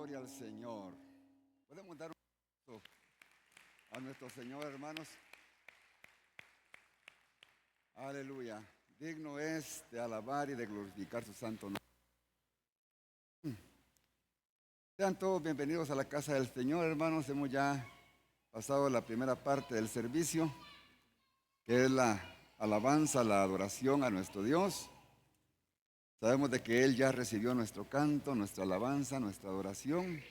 Gloria al Señor. Podemos dar un aplauso a nuestro Señor, hermanos. Aleluya. Digno es de alabar y de glorificar su santo nombre. Sean todos bienvenidos a la casa del Señor, hermanos. Hemos ya pasado la primera parte del servicio, que es la alabanza, la adoración a nuestro Dios. Sabemos de que Él ya recibió nuestro canto, nuestra alabanza, nuestra adoración.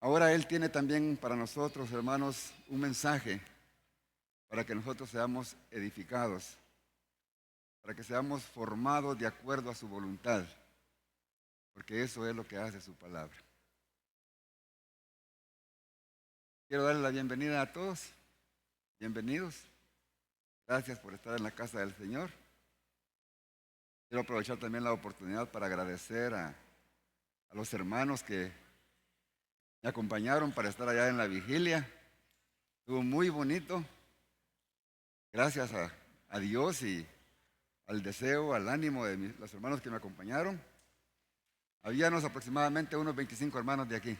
Ahora Él tiene también para nosotros, hermanos, un mensaje para que nosotros seamos edificados, para que seamos formados de acuerdo a su voluntad, porque eso es lo que hace su palabra. Quiero darle la bienvenida a todos. Bienvenidos. Gracias por estar en la casa del Señor. Quiero aprovechar también la oportunidad para agradecer a los hermanos que me acompañaron para estar allá en la vigilia. Estuvo muy bonito. Gracias a Dios y al deseo, al ánimo de los hermanos que me acompañaron. Habíamos aproximadamente unos 25 hermanos de aquí.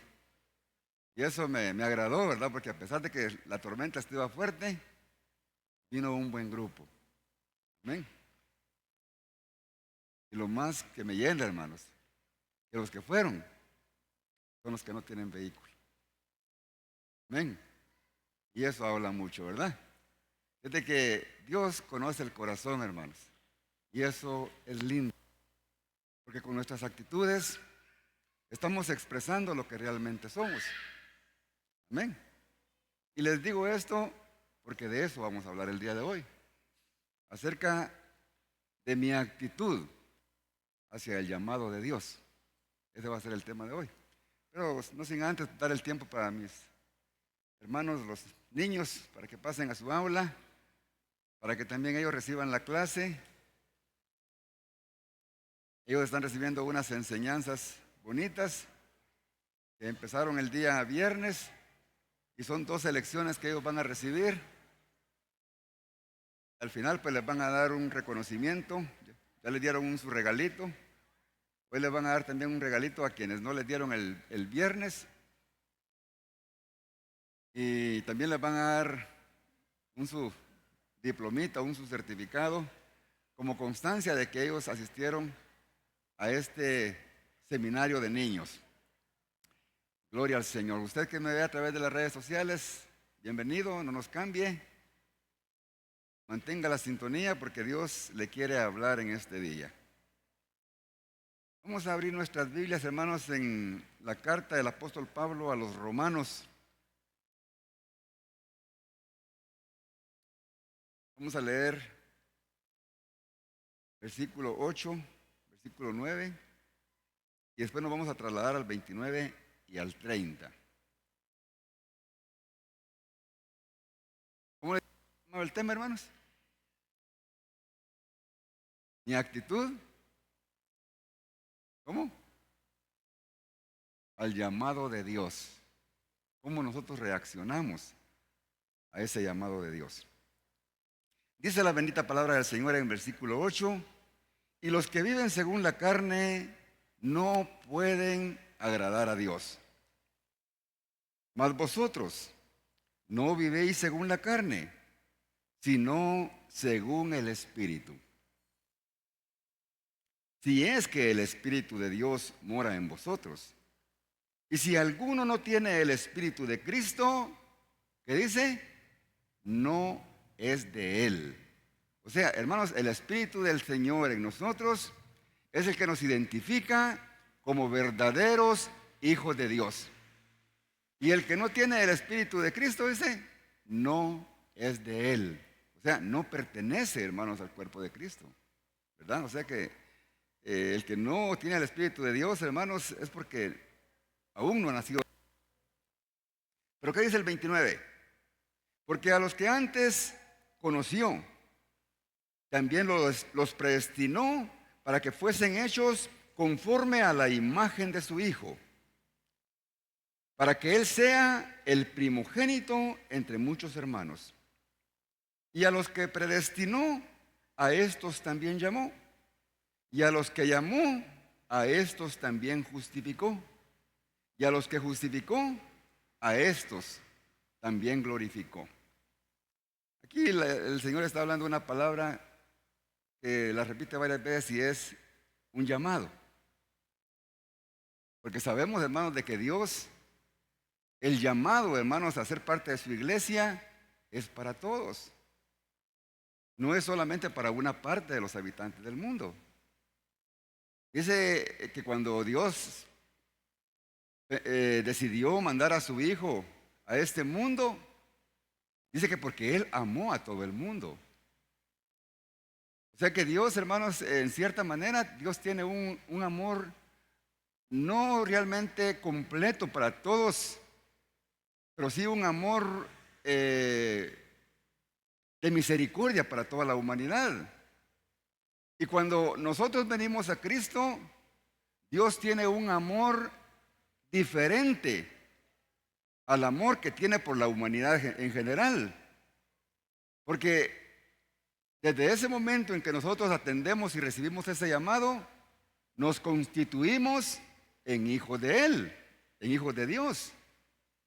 Y eso me agradó, ¿verdad? Porque a pesar de que la tormenta estuvo fuerte, vino un buen grupo. Amén. Y lo más que me llena, hermanos, que los que fueron son los que no tienen vehículo. Amén. Y eso habla mucho, ¿verdad? Es de que Dios conoce el corazón, hermanos. Y eso es lindo. Porque con nuestras actitudes estamos expresando lo que realmente somos. Amén. Y les digo esto porque de eso vamos a hablar el día de hoy. Acerca de mi actitud hacia el llamado de Dios. Ese va a ser el tema de hoy. Pero no sin antes dar el tiempo para mis hermanos, los niños, para que pasen a su aula, para que también ellos reciban la clase. Ellos están recibiendo unas enseñanzas bonitas que empezaron el día viernes y son 2 lecciones que ellos van a recibir. Al final pues les van a dar un reconocimiento, ya les dieron su regalito. Hoy les van a dar también un regalito a quienes no les dieron el viernes. Y también les van a dar su diplomita, su certificado, como constancia de que ellos asistieron a este seminario de niños. Gloria al Señor. Usted que me ve a través de las redes sociales, bienvenido, no nos cambie. Mantenga la sintonía porque Dios le quiere hablar en este día. Vamos a abrir nuestras Biblias, hermanos, en la carta del apóstol Pablo a los romanos. Vamos a leer versículo 8, versículo 9, y después nos vamos a trasladar al 29 y al 30. ¿Cómo le llamaba el tema, hermanos? Mi actitud. ¿Cómo? Al llamado de Dios. ¿Cómo nosotros reaccionamos a ese llamado de Dios? Dice la bendita palabra del Señor en versículo 8, y los que viven según la carne no pueden agradar a Dios. Mas vosotros no vivéis según la carne, sino según el Espíritu. Si es que el Espíritu de Dios mora en vosotros. Y si alguno no tiene el Espíritu de Cristo, ¿qué dice? No es de Él. O sea, hermanos, el Espíritu del Señor en nosotros es el que nos identifica como verdaderos hijos de Dios. Y el que no tiene el Espíritu de Cristo, dice, no es de Él. O sea, no pertenece, hermanos, al cuerpo de Cristo. ¿Verdad? O sea que el que no tiene el Espíritu de Dios, hermanos, es porque aún no ha nacido. Pero ¿qué dice el 29? Porque a los que antes conoció, también los predestinó para que fuesen hechos conforme a la imagen de su Hijo, para que Él sea el primogénito entre muchos hermanos. Y a los que predestinó, a estos también llamó. Y a los que llamó, a estos también justificó. Y a los que justificó, a estos también glorificó. Aquí el Señor está hablando una palabra que la repite varias veces y es un llamado. Porque sabemos, hermanos, de que Dios, el llamado, hermanos, a ser parte de su iglesia es para todos. No es solamente para una parte de los habitantes del mundo. Dice que cuando Dios decidió mandar a su Hijo a este mundo, dice que porque Él amó a todo el mundo. O sea que Dios, hermanos, en cierta manera, Dios tiene un amor no realmente completo para todos, pero sí un amor de misericordia para toda la humanidad. Y cuando nosotros venimos a Cristo, Dios tiene un amor diferente al amor que tiene por la humanidad en general. Porque desde ese momento en que nosotros atendemos y recibimos ese llamado, nos constituimos en hijos de Él, en hijos de Dios.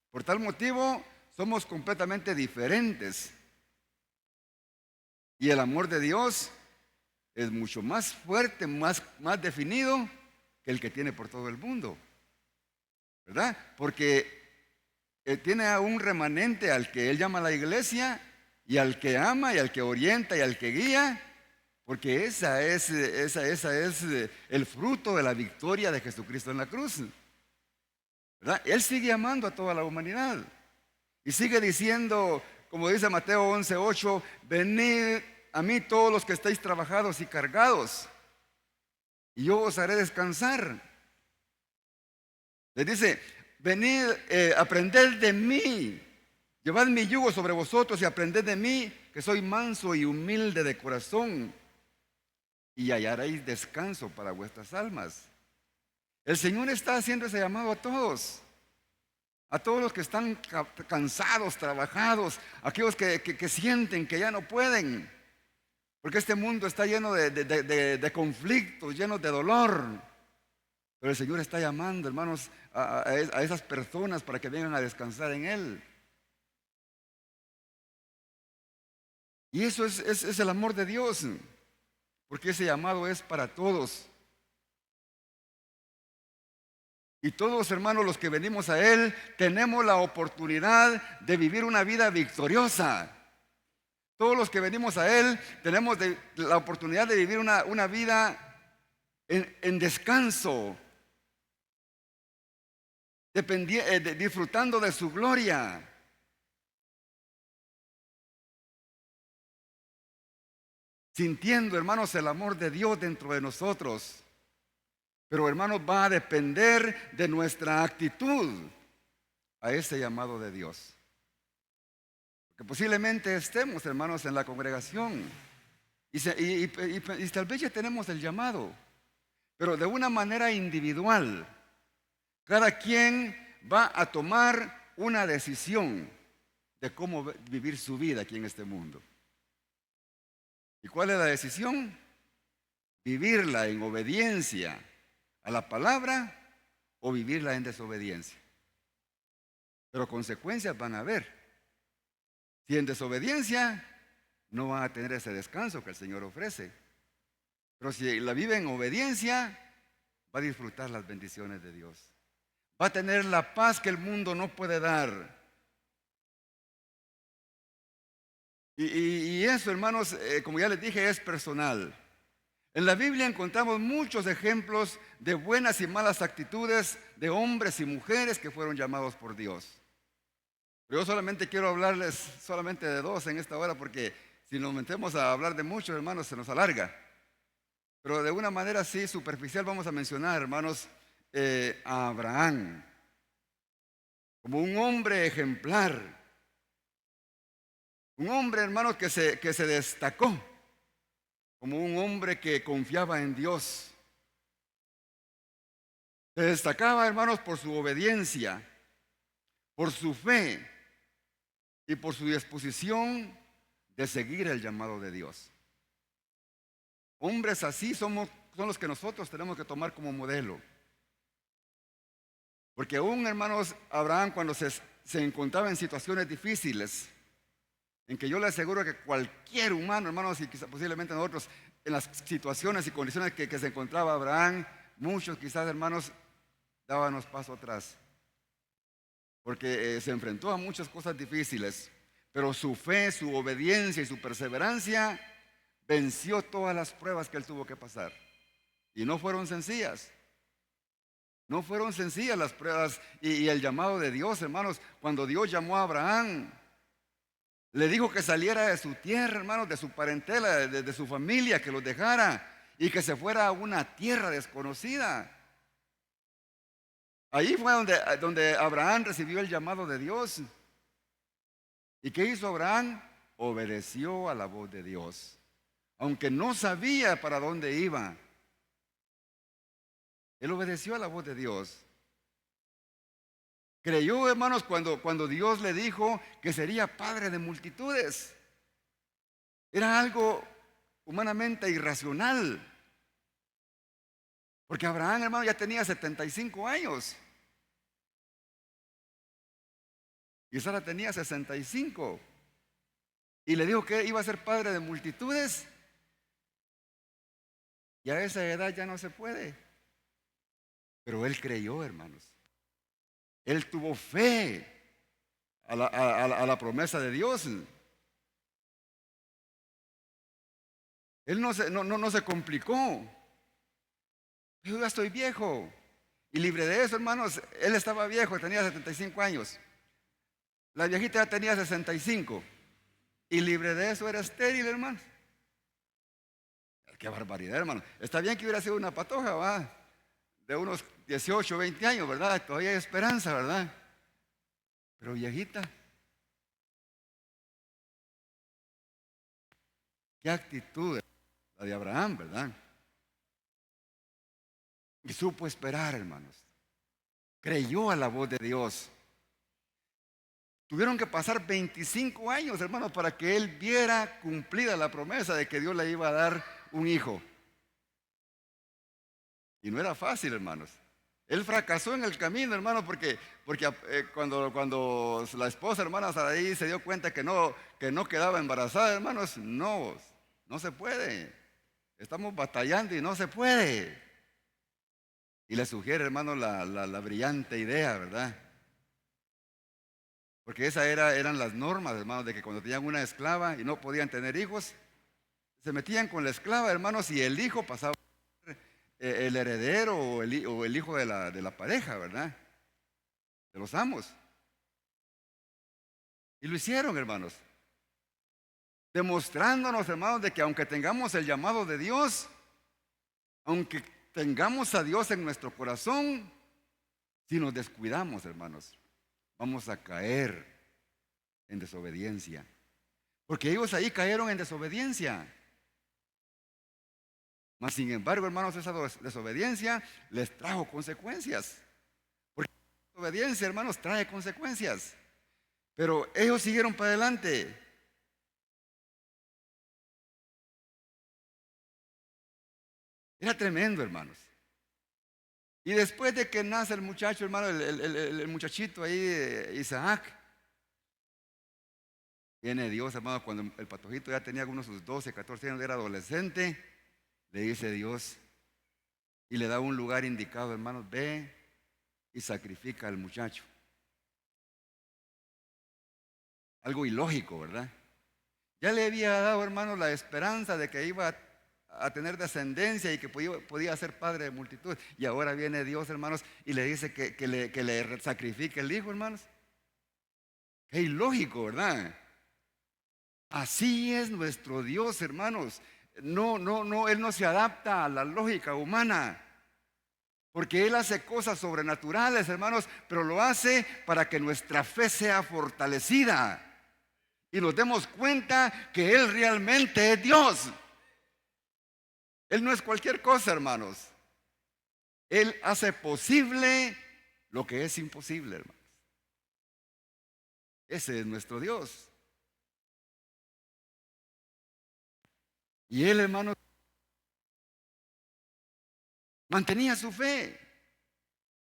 Por tal motivo, somos completamente diferentes. Y el amor de Dios es mucho más fuerte, más definido que el que tiene por todo el mundo. ¿Verdad? Porque Él tiene a un remanente al que Él llama la iglesia, y al que ama, y al que orienta, y al que guía, porque esa es el fruto de la victoria de Jesucristo en la cruz. ¿Verdad? Él sigue amando a toda la humanidad. Y sigue diciendo, como dice Mateo 11:8, venid a mí todos los que estáis trabajados y cargados, y yo os haré descansar. Les dice, venid, aprended de mí, llevad mi yugo sobre vosotros y aprended de mí, que soy manso y humilde de corazón, y hallaréis descanso para vuestras almas. El Señor está haciendo ese llamado a todos los que están cansados, trabajados, aquellos que sienten que ya no pueden, porque este mundo está lleno de conflictos, lleno de dolor. Pero el Señor está llamando, hermanos, a esas personas para que vengan a descansar en Él. Y eso es el amor de Dios, porque ese llamado es para todos. Y todos, hermanos, los que venimos a Él, tenemos la oportunidad de vivir una vida victoriosa. Todos los que venimos a Él, tenemos la oportunidad de vivir una vida en descanso, disfrutando de su gloria. Sintiendo, hermanos, el amor de Dios dentro de nosotros. Pero, hermanos, va a depender de nuestra actitud a ese llamado de Dios. Porque posiblemente estemos, hermanos, en la congregación y tal vez ya tenemos el llamado, pero de una manera individual. Cada quien va a tomar una decisión de cómo vivir su vida aquí en este mundo. ¿Y cuál es la decisión? Vivirla en obediencia a la palabra o vivirla en desobediencia. Pero consecuencias van a haber. Si en desobediencia, no van a tener ese descanso que el Señor ofrece. Pero si la vive en obediencia, va a disfrutar las bendiciones de Dios. Va a tener la paz que el mundo no puede dar. Y eso, hermanos, como ya les dije, es personal. En la Biblia encontramos muchos ejemplos de buenas y malas actitudes de hombres y mujeres que fueron llamados por Dios. Pero yo solamente quiero hablarles solamente de dos en esta hora, porque si nos metemos a hablar de muchos, hermanos, se nos alarga. Pero de una manera así superficial vamos a mencionar, hermanos, a Abraham como un hombre ejemplar. Un hombre, hermanos, que se destacó como un hombre que confiaba en Dios. Se destacaba, hermanos, por su obediencia, por su fe y por su disposición de seguir el llamado de Dios. Hombres así somos son los que nosotros tenemos que tomar como modelo. Porque aún, hermanos, Abraham cuando se encontraba en situaciones difíciles, en que yo le aseguro que cualquier humano, hermanos, y quizá posiblemente nosotros, en las situaciones y condiciones que se encontraba Abraham, muchos quizás, hermanos, dábamos paso atrás. Porque se enfrentó a muchas cosas difíciles, pero su fe, su obediencia y su perseverancia venció todas las pruebas que él tuvo que pasar. Y no fueron sencillas. No fueron sencillas las pruebas y el llamado de Dios, hermanos. Cuando Dios llamó a Abraham, le dijo que saliera de su tierra, hermanos, de su parentela, de su familia, que los dejara y que se fuera a una tierra desconocida. Ahí fue donde Abraham recibió el llamado de Dios. ¿Y qué hizo Abraham? Obedeció a la voz de Dios. Aunque no sabía para dónde iba, él obedeció a la voz de Dios. Creyó, hermanos, cuando Dios le dijo que sería padre de multitudes. Era algo humanamente irracional. Porque Abraham, hermano, ya tenía 75 años. Y Sara tenía 65. Y le dijo que iba a ser padre de multitudes. Y a esa edad ya no se puede. Pero él creyó, hermanos. Él tuvo fe a la promesa de Dios. Él no se complicó. Yo ya estoy viejo. Y libre de eso, hermanos, él estaba viejo, tenía 75 años. La viejita ya tenía 65. Y libre de eso era estéril, hermanos. Qué barbaridad, hermano. Está bien que hubiera sido una patoja, ¿va? De unos 18, 20 años, ¿verdad? Todavía hay esperanza, ¿verdad? Pero viejita. Qué actitud la de Abraham, ¿verdad? Y supo esperar, hermanos. Creyó a la voz de Dios. Tuvieron que pasar 25 años, hermanos, para que él viera cumplida la promesa de que Dios le iba a dar un hijo. Y no era fácil, hermanos. Él fracasó en el camino, hermano, porque cuando la esposa, hermana Sarai, se dio cuenta que no quedaba embarazada, hermanos, no se puede. Estamos batallando y no se puede. Y le sugiere, hermano, la brillante idea, ¿verdad? Porque esas eran las normas, hermanos, de que cuando tenían una esclava y no podían tener hijos, se metían con la esclava, hermanos, y el hijo pasaba a ser el heredero o el hijo de la pareja, ¿verdad? De los amos. Y lo hicieron, hermanos. Demostrándonos, hermanos, de que aunque tengamos el llamado de Dios, aunque tengamos a Dios en nuestro corazón, si nos descuidamos, hermanos, vamos a caer en desobediencia. Porque ellos ahí cayeron en desobediencia. Mas sin embargo, hermanos, esa desobediencia les trajo consecuencias. Porque la desobediencia, hermanos, trae consecuencias. Pero ellos siguieron para adelante. Era tremendo, hermanos. Y después de que nace el muchacho, hermano, el muchachito ahí, Isaac, viene Dios, hermano, cuando el patojito ya tenía unos sus 12, 14 años, era adolescente, le dice Dios y le da un lugar indicado, hermanos, ve y sacrifica al muchacho. Algo ilógico, ¿verdad? Ya le había dado, hermano, la esperanza de que iba a tener descendencia y que podía ser padre de multitud. Y ahora viene Dios, hermanos, y le dice que le sacrifique el hijo, hermanos. Qué ilógico, ¿verdad? Así es nuestro Dios, hermanos. No, Él no se adapta a la lógica humana. Porque Él hace cosas sobrenaturales, hermanos, pero lo hace para que nuestra fe sea fortalecida. Y nos demos cuenta que Él realmente es Dios. Él no es cualquier cosa, hermanos. Él hace posible lo que es imposible, hermanos. Ese es nuestro Dios. Y Él, hermanos, Mantenía su fe.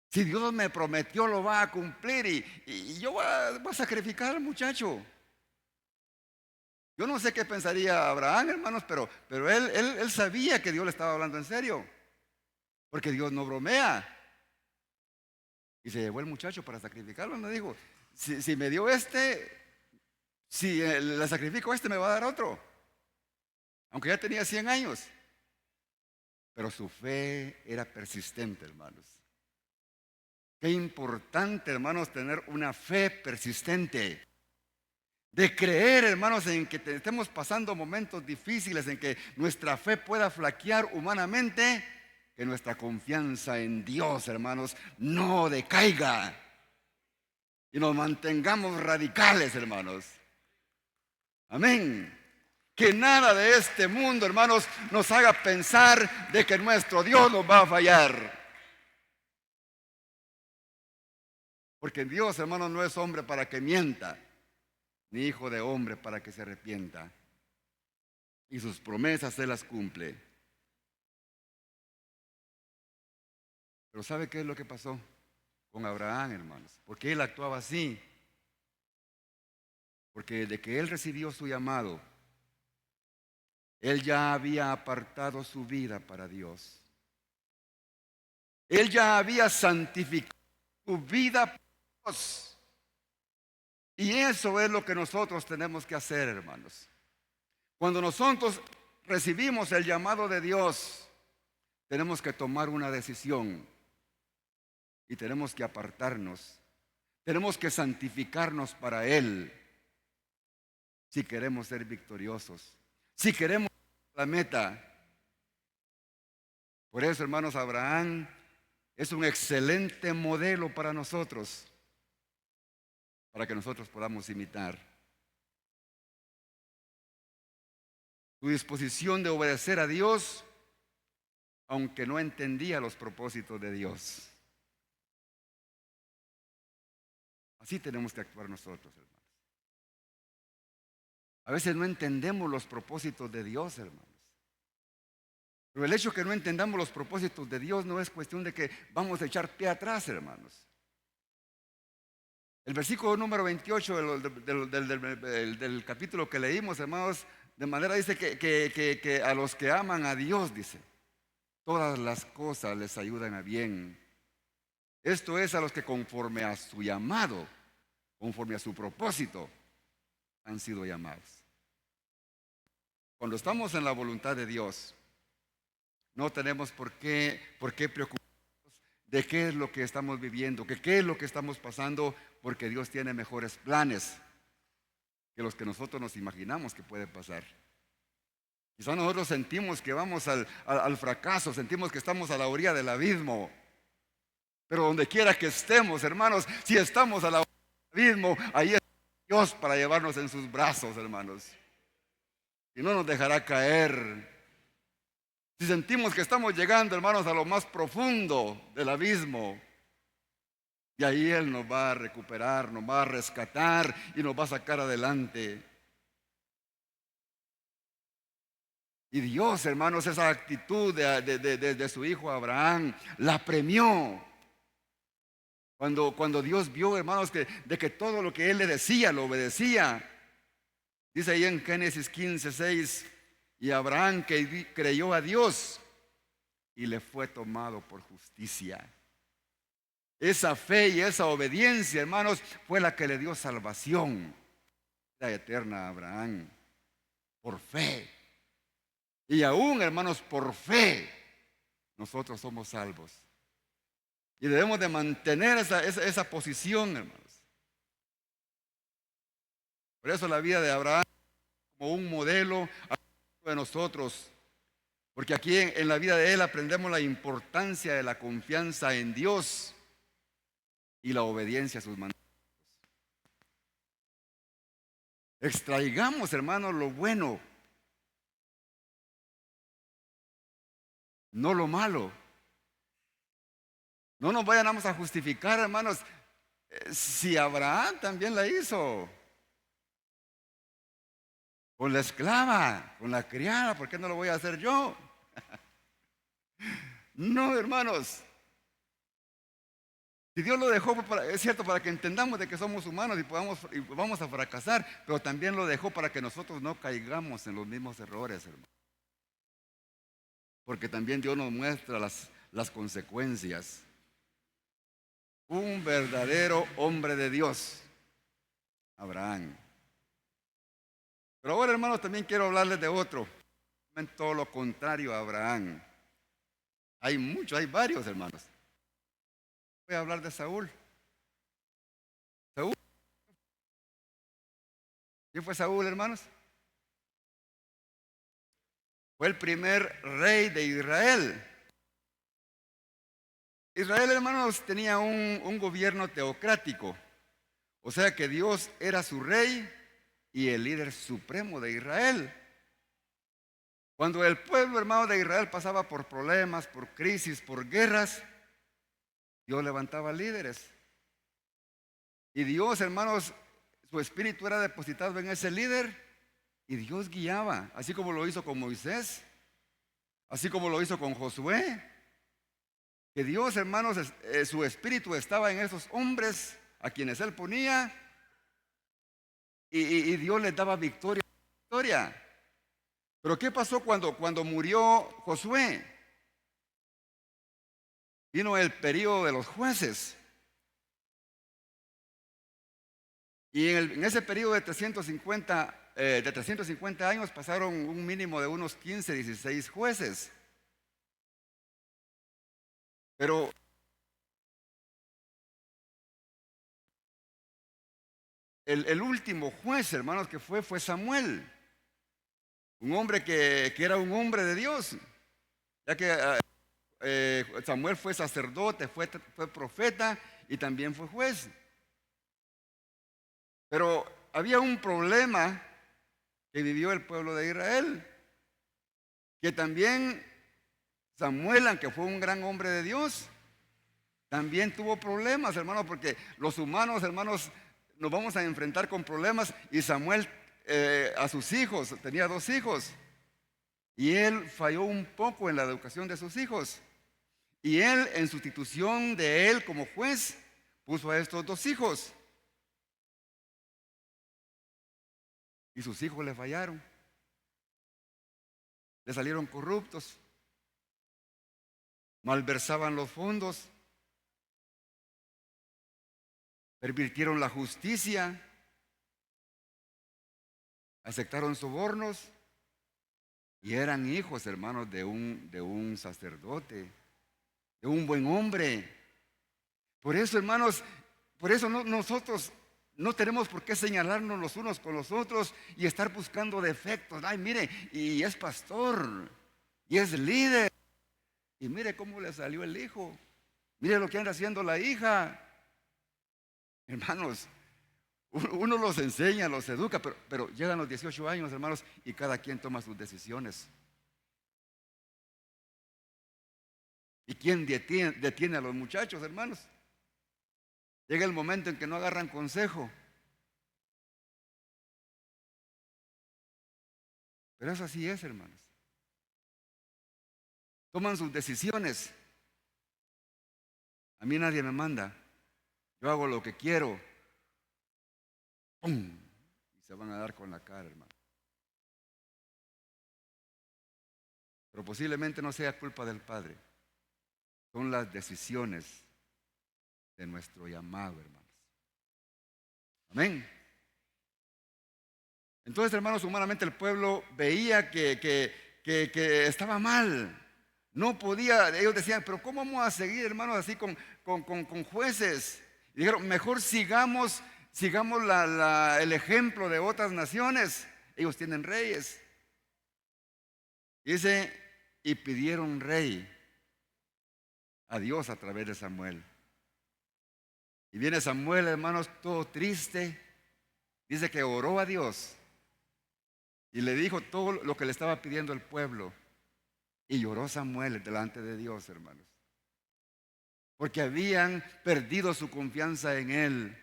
Si Dios me prometió, lo va a cumplir y yo voy a sacrificar al muchacho. Yo no sé qué pensaría Abraham, hermanos, pero él sabía que Dios le estaba hablando en serio. Porque Dios no bromea. Y se llevó el muchacho para sacrificarlo. Me dijo, si me dio si le sacrifico me va a dar otro. Aunque ya tenía 100 años. Pero su fe era persistente, hermanos. Qué importante, hermanos, tener una fe persistente. De creer, hermanos, en que estemos pasando momentos difíciles, en que nuestra fe pueda flaquear humanamente, que nuestra confianza en Dios, hermanos, no decaiga. Y nos mantengamos radicales, hermanos. Amén. Que nada de este mundo, hermanos, nos haga pensar de que nuestro Dios nos va a fallar. Porque Dios, hermanos, no es hombre para que mienta, ni hijo de hombre para que se arrepienta. Y sus promesas Él las cumple. Pero ¿sabe qué es lo que pasó con Abraham, hermanos? Porque él actuaba así. Porque desde que él recibió su llamado, él ya había apartado su vida para Dios. Él ya había santificado su vida para Dios. Y eso es lo que nosotros tenemos que hacer, hermanos. Cuando nosotros recibimos el llamado de Dios, tenemos que tomar una decisión. Y tenemos que apartarnos. Tenemos que santificarnos para Él. Si queremos ser victoriosos. Si queremos la meta. Por eso, hermanos, Abraham es un excelente modelo para nosotros. Para que nosotros podamos imitar. Su disposición de obedecer a Dios, aunque no entendía los propósitos de Dios. Así tenemos que actuar nosotros, hermanos. A veces no entendemos los propósitos de Dios, hermanos. Pero el hecho de que no entendamos los propósitos de Dios no es cuestión de que vamos a echar pie atrás, hermanos. El versículo número 28 del capítulo que leímos, hermanos, de manera dice que a los que aman a Dios, dice, todas las cosas les ayudan a bien. Esto es a los que conforme a su llamado, conforme a su propósito, han sido llamados. Cuando estamos en la voluntad de Dios, no tenemos por qué preocuparnos de qué es lo que estamos viviendo, qué es lo que estamos pasando, porque Dios tiene mejores planes que los que nosotros nos imaginamos que puede pasar. Quizás nosotros sentimos que vamos al fracaso, sentimos que estamos a la orilla del abismo. Pero donde quiera que estemos, hermanos, si estamos a la orilla del abismo, ahí está Dios para llevarnos en sus brazos, hermanos. Y no nos dejará caer. Si sentimos que estamos llegando, hermanos, a lo más profundo del abismo, y ahí Él nos va a recuperar, nos va a rescatar y nos va a sacar adelante. Y Dios, hermanos, esa actitud de su hijo Abraham la premió. Cuando Dios vio, hermanos, de que todo lo que Él le decía, lo obedecía. Dice ahí en Génesis 15:6, y Abraham creyó a Dios y le fue tomado por justicia. Esa fe y esa obediencia, hermanos, fue la que le dio salvación, la eterna a Abraham, por fe. Y aún, hermanos, por fe, nosotros somos salvos. Y debemos de mantener esa posición, hermanos. Por eso la vida de Abraham como un modelo de nosotros. Porque aquí en la vida de él aprendemos la importancia de la confianza en Dios y la obediencia a sus mandamientos. Extraigamos, hermanos, lo bueno, no lo malo. No nos vayamos a justificar, hermanos, si Abraham también la hizo. Con la esclava, con la criada, ¿por qué no lo voy a hacer yo? No, hermanos. Si Dios lo dejó, es cierto, para que entendamos de que somos humanos y vamos a fracasar, pero también lo dejó para que nosotros no caigamos en los mismos errores, hermano. Porque también Dios nos muestra las consecuencias. Un verdadero hombre de Dios, Abraham. Pero ahora, hermanos, también quiero hablarles de otro. En todo lo contrario a Abraham. Hay varios, hermanos. Voy a hablar de Saúl. Saúl. ¿Quién fue Saúl, hermanos? Fue el primer rey de Israel. Israel, hermanos, tenía un gobierno teocrático. O sea que Dios era su rey y el líder supremo de Israel. Cuando el pueblo, hermano, de Israel pasaba por problemas, por crisis, por guerras, Dios levantaba líderes. Y Dios, hermanos, su espíritu era depositado en ese líder y Dios guiaba, así como lo hizo con Moisés, así como lo hizo con Josué. Que Dios, hermanos, su espíritu estaba en esos hombres a quienes él ponía y Dios les daba victoria. Pero ¿qué pasó cuando murió Josué? Vino el periodo de los jueces. Y en ese periodo de 350 años pasaron un mínimo de unos 15, 16 jueces. Pero el último juez, hermanos, que fue Samuel. Un hombre que era un hombre de Dios. Ya que Samuel fue sacerdote, fue profeta y también fue juez. Pero había un problema que vivió el pueblo de Israel, que también Samuel, aunque fue un gran hombre de Dios, también tuvo problemas, hermanos, porque los humanos, hermanos, nos vamos a enfrentar con problemas. Y Samuel a sus hijos, tenía 2 hijos, y él falló un poco en la educación de sus hijos. Y él, en sustitución de él como juez, puso a estos 2 hijos. Y sus hijos le fallaron. Le salieron corruptos. Malversaban los fondos. Pervirtieron la justicia. Aceptaron sobornos. Y eran hijos, hermanos, de un sacerdote, de un buen hombre. Por eso, hermanos, nosotros no tenemos por qué señalarnos los unos con los otros y estar buscando defectos. Ay, mire, y es pastor, y es líder, y mire cómo le salió el hijo, mire lo que anda haciendo la hija. Hermanos, uno los enseña, los educa, pero llegan los 18 años, hermanos, y cada quien toma sus decisiones. ¿Y quién detiene a los muchachos, hermanos? Llega el momento en que no agarran consejo. Pero eso así es, hermanos. Toman sus decisiones. A mí nadie me manda. Yo hago lo que quiero. ¡Pum! Y se van a dar con la cara, hermano. Pero posiblemente no sea culpa del Padre. Son las decisiones de nuestro llamado, hermanos. Amén. Entonces, hermanos, humanamente el pueblo veía que estaba mal. No podía, ellos decían, pero ¿cómo vamos a seguir, hermanos, así con jueces? Y dijeron, mejor sigamos el ejemplo de otras naciones. Ellos tienen reyes. Dice, y pidieron rey a Dios a través de Samuel. Y viene Samuel, hermanos, todo triste. Dice que oró a Dios y le dijo todo lo que le estaba pidiendo el pueblo. Y lloró Samuel delante de Dios, hermanos, porque habían perdido su confianza en él.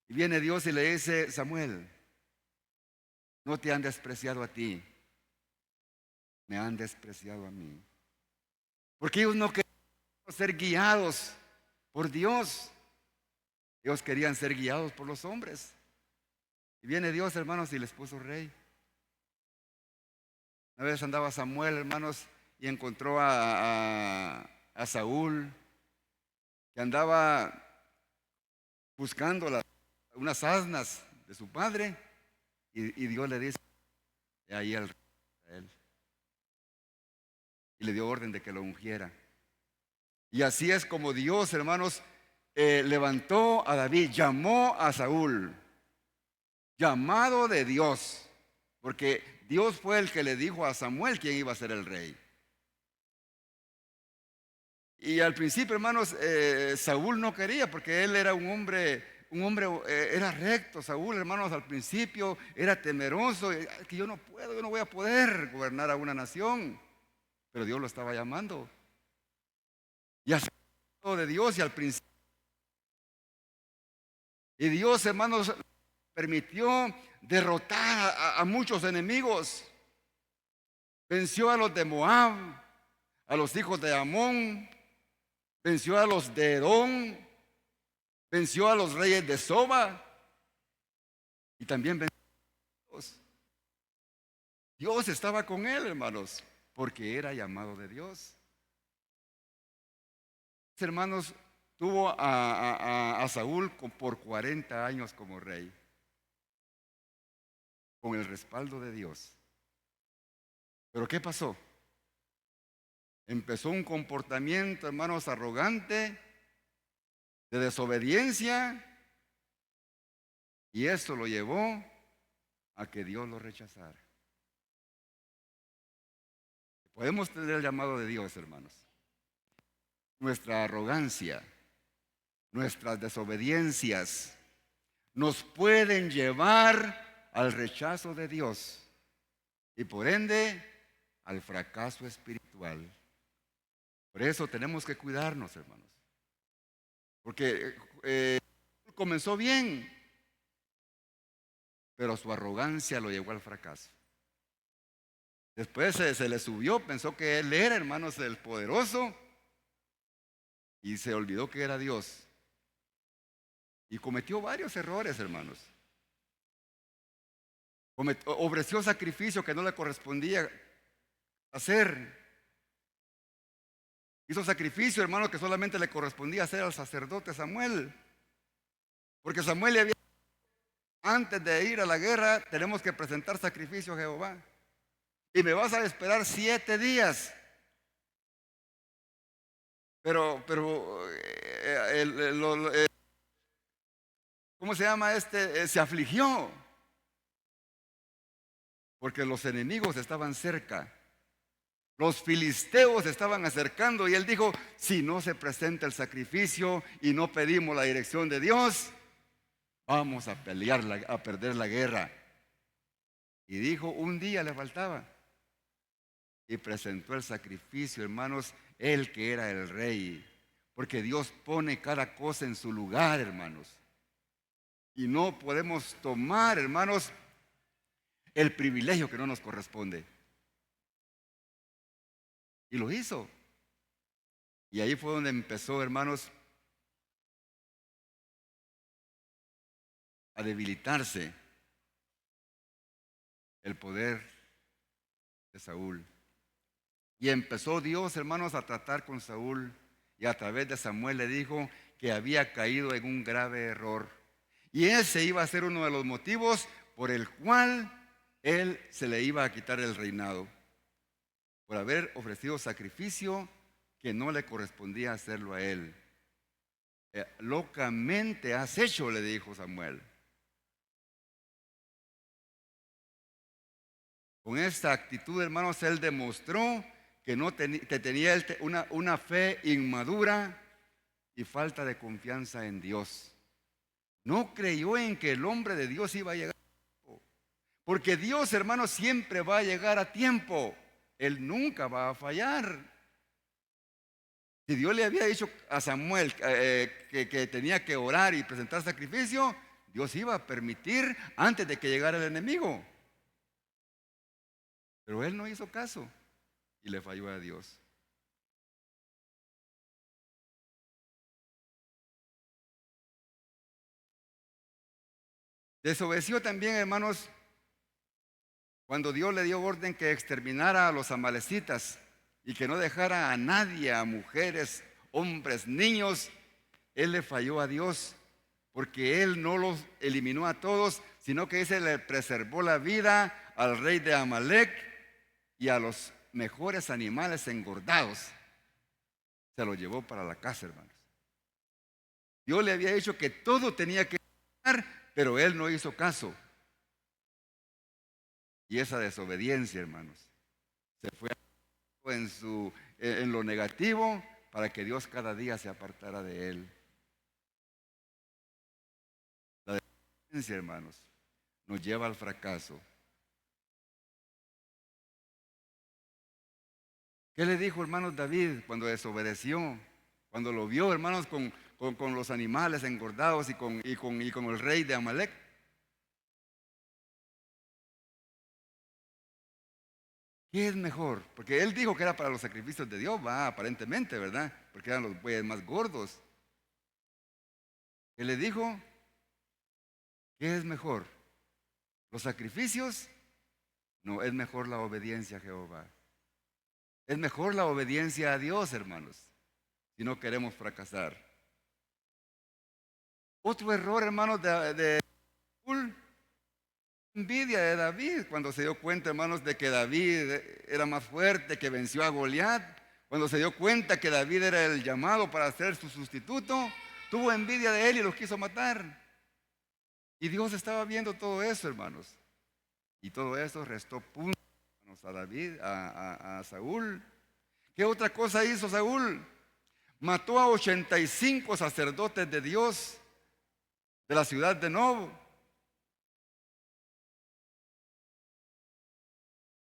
Y viene Dios y le dice, Samuel, no te han despreciado a ti, me han despreciado a mí. Porque ellos no querían ser guiados por Dios. Ellos querían ser guiados por los hombres. Y viene Dios, hermanos, y les puso rey. Una vez andaba Samuel, hermanos, y encontró a Saúl, que andaba buscando unas asnas de su padre, y Dios le dice: "He ahí al rey de Israel", y le dio orden de que lo ungiera. Y así es como Dios, hermanos, levantó a David, llamó a Saúl, llamado de Dios, porque Dios fue el que le dijo a Samuel quién iba a ser el rey. Y al principio, hermanos, Saúl no quería, porque él era un hombre, era recto. Saúl, hermanos, al principio era temeroso, que yo no puedo, yo no voy a poder gobernar a una nación. Pero Dios lo estaba llamando. Y así de Dios, y al principio. Y Dios, hermanos, permitió derrotar a muchos enemigos. Venció a los de Moab, a los hijos de Amón, venció a los de Edom, venció a los reyes de Soba, y también venció a Dios. Dios estaba con él, hermanos, porque era llamado de Dios. Hermanos, tuvo a Saúl por 40 años como rey, con el respaldo de Dios. Pero ¿qué pasó? Empezó un comportamiento, hermanos, arrogante, de desobediencia, y esto lo llevó a que Dios lo rechazara. Podemos tener el llamado de Dios, hermanos. Nuestra arrogancia, nuestras desobediencias nos pueden llevar al rechazo de Dios y por ende al fracaso espiritual. Por eso tenemos que cuidarnos, hermanos, porque comenzó bien, pero su arrogancia lo llevó al fracaso. Después se le subió, pensó que él era, hermanos, el poderoso, y se olvidó que era Dios. Y cometió varios errores, hermanos. Ofreció sacrificio que no le correspondía hacer. Hizo sacrificio, hermanos, que solamente le correspondía hacer al sacerdote Samuel. Porque Samuel le había dicho: antes de ir a la guerra tenemos que presentar sacrificio a Jehová. Y me vas a esperar 7 días. Pero ¿cómo se llama este? Se afligió. Porque los enemigos estaban cerca. Los filisteos se estaban acercando y él dijo: si no se presenta el sacrificio y no pedimos la dirección de Dios, vamos a pelear, a perder la guerra. Y dijo, un día le faltaba. Y presentó el sacrificio, hermanos, él que era el rey. Porque Dios pone cada cosa en su lugar, hermanos. Y no podemos tomar, hermanos, el privilegio que no nos corresponde. Y lo hizo. Y ahí fue donde empezó, hermanos, a debilitarse el poder de Saúl. Y empezó Dios, hermanos, a tratar con Saúl. Y a través de Samuel le dijo que había caído en un grave error. Y ese iba a ser uno de los motivos por el cual él se le iba a quitar el reinado. Por haber ofrecido sacrificio que no le correspondía hacerlo a él. Locamente has hecho, le dijo Samuel. Con esta actitud, hermanos, él demostró que tenía una fe inmadura y falta de confianza en Dios. No creyó en que el hombre de Dios iba a llegar a tiempo. Porque Dios, hermanos, siempre va a llegar a tiempo. Él nunca va a fallar. Si Dios le había dicho a Samuel que tenía que orar y presentar sacrificio, Dios iba a permitir antes de que llegara el enemigo. Pero él no hizo caso y le falló a Dios. Desobedeció también, hermanos, cuando Dios le dio orden que exterminara a los amalecitas y que no dejara a nadie, a mujeres, hombres, niños. Él le falló a Dios porque él no los eliminó a todos, sino que ese le preservó la vida al rey de Amalec y a los mejores animales engordados. Se los llevó para la casa, hermanos. Dios le había dicho que todo tenía que estar, pero él no hizo caso. Y esa desobediencia, hermanos, se fue en lo negativo para que Dios cada día se apartara de él. La desobediencia, hermanos, nos lleva al fracaso. ¿Qué le dijo, hermanos, David cuando desobedeció? Cuando lo vio, hermanos, con los animales engordados y con el rey de Amalek. ¿Qué es mejor? Porque él dijo que era para los sacrificios de Dios, aparentemente, ¿verdad? Porque eran los bueyes más gordos. Él le dijo, ¿qué es mejor? ¿Los sacrificios? No, es mejor la obediencia a Jehová. Es mejor la obediencia a Dios, hermanos, si no queremos fracasar. Otro error, hermanos, de Saúl, envidia de David, cuando se dio cuenta, hermanos, de que David era más fuerte, que venció a Goliat. Cuando se dio cuenta que David era el llamado para ser su sustituto, tuvo envidia de él y los quiso matar. Y Dios estaba viendo todo eso, hermanos. Y todo eso restó puntos a David, a Saúl. ¿Qué otra cosa hizo Saúl? Mató a 85 sacerdotes de Dios de la ciudad de Nob.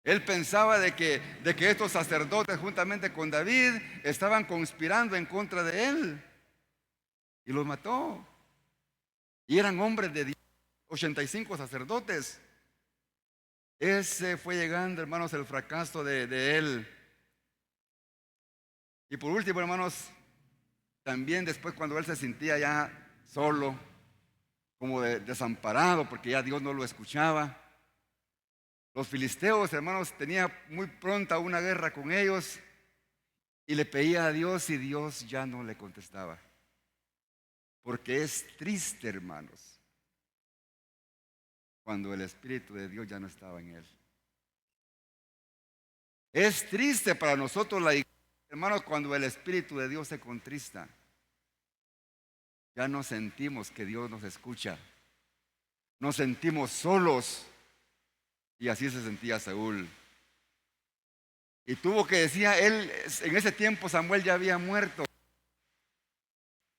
Él pensaba de que estos sacerdotes juntamente con David estaban conspirando en contra de él. Y los mató. Y eran hombres de Dios, 85 sacerdotes. Ese fue llegando, hermanos, el fracaso de él. Y por último, hermanos, también después cuando él se sentía ya solo, como desamparado, porque ya Dios no lo escuchaba. Los filisteos, hermanos, tenía muy pronta una guerra con ellos y le pedía a Dios y Dios ya no le contestaba. Porque es triste, hermanos, cuando el Espíritu de Dios ya no estaba en él. Es triste para nosotros la iglesia, hermanos, cuando el Espíritu de Dios se contrista. Ya no sentimos que Dios nos escucha. Nos sentimos solos. Y así se sentía Saúl. Y tuvo que decía, él, en ese tiempo Samuel ya había muerto.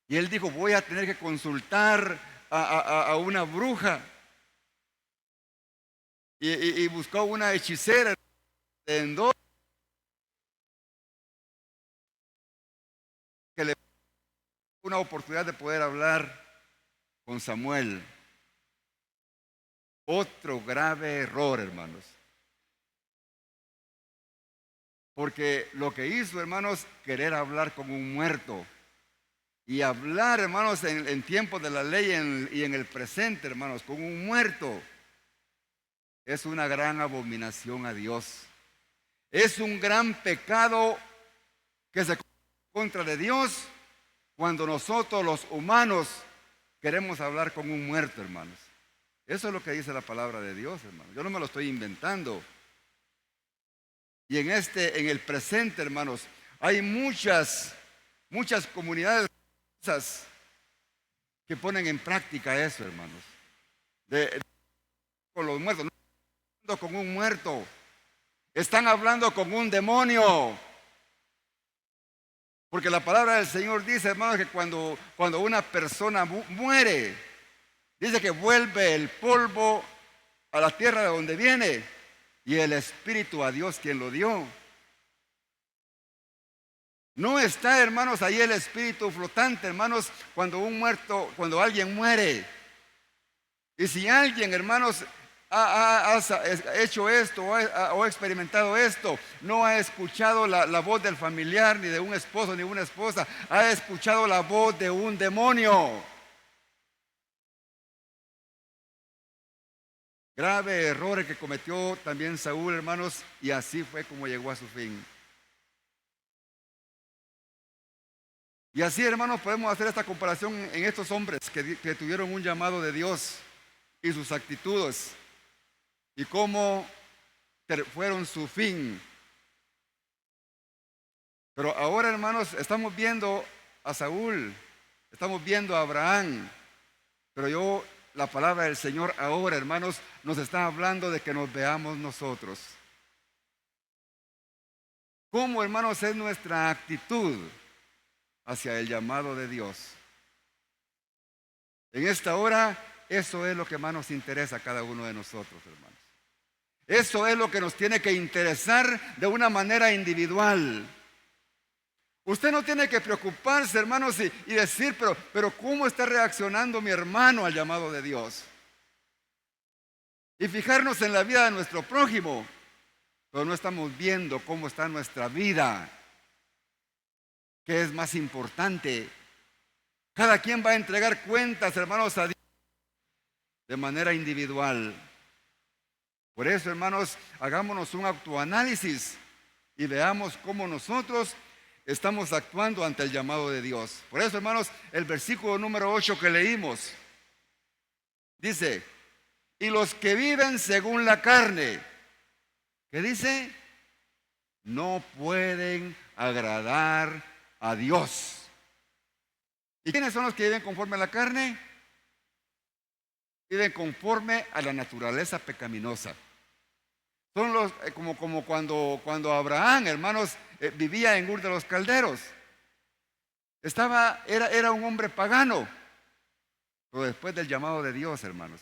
Y él dijo, voy a tener que consultar a una bruja. Y buscó una hechicera de Endor que le dio una oportunidad de poder hablar con Samuel. Otro grave error, hermanos. Porque lo que hizo, hermanos, querer hablar como un muerto. Y hablar, hermanos, en tiempos de la ley y en el presente, hermanos, con un muerto, es una gran abominación a Dios. Es un gran pecado que se comete contra de Dios cuando nosotros los humanos queremos hablar con un muerto, hermanos. Eso es lo que dice la palabra de Dios, hermanos. Yo no me lo estoy inventando. Y en el presente, hermanos, hay muchas comunidades que ponen en práctica eso, hermanos. Con los muertos, no están hablando con un muerto, están hablando con un demonio. Porque la palabra del Señor dice, hermanos, que cuando una persona muere, dice que vuelve el polvo a la tierra de donde viene y el espíritu a Dios quien lo dio. No está, hermanos, ahí el espíritu flotante, hermanos, cuando alguien muere. Y si alguien, hermanos, ha hecho esto o ha experimentado esto, no ha escuchado la voz del familiar, ni de un esposo, ni una esposa, ha escuchado la voz de un demonio. Grave error que cometió también Saúl, hermanos, y así fue como llegó a su fin. Y así, hermanos, podemos hacer esta comparación en estos hombres que tuvieron un llamado de Dios y sus actitudes y cómo fueron su fin. Pero ahora, hermanos, estamos viendo a Saúl, estamos viendo a Abraham, pero la palabra del Señor ahora, hermanos, nos está hablando de que nos veamos nosotros. ¿Cómo, hermanos, es nuestra actitud hacia el llamado de Dios? En esta hora, eso es lo que más nos interesa a cada uno de nosotros, hermanos. Eso es lo que nos tiene que interesar de una manera individual. Usted no tiene que preocuparse, hermanos, y decir, pero ¿cómo está reaccionando mi hermano al llamado de Dios? Y fijarnos en la vida de nuestro prójimo, pero no estamos viendo cómo está nuestra vida. ¿Qué es más importante? Cada quien va a entregar cuentas, hermanos, a Dios de manera individual. Por eso, hermanos, hagámonos un autoanálisis y veamos cómo nosotros estamos actuando ante el llamado de Dios. Por eso, hermanos, el versículo número 8 que leímos dice: y los que viven según la carne, ¿qué dice? No pueden agradar a Dios. ¿Y quiénes son los que viven conforme a la carne? Viven conforme a la naturaleza pecaminosa. Son los como cuando Abraham, hermanos, vivía en Ur de los Calderos. Era un hombre pagano, pero después del llamado de Dios, hermanos,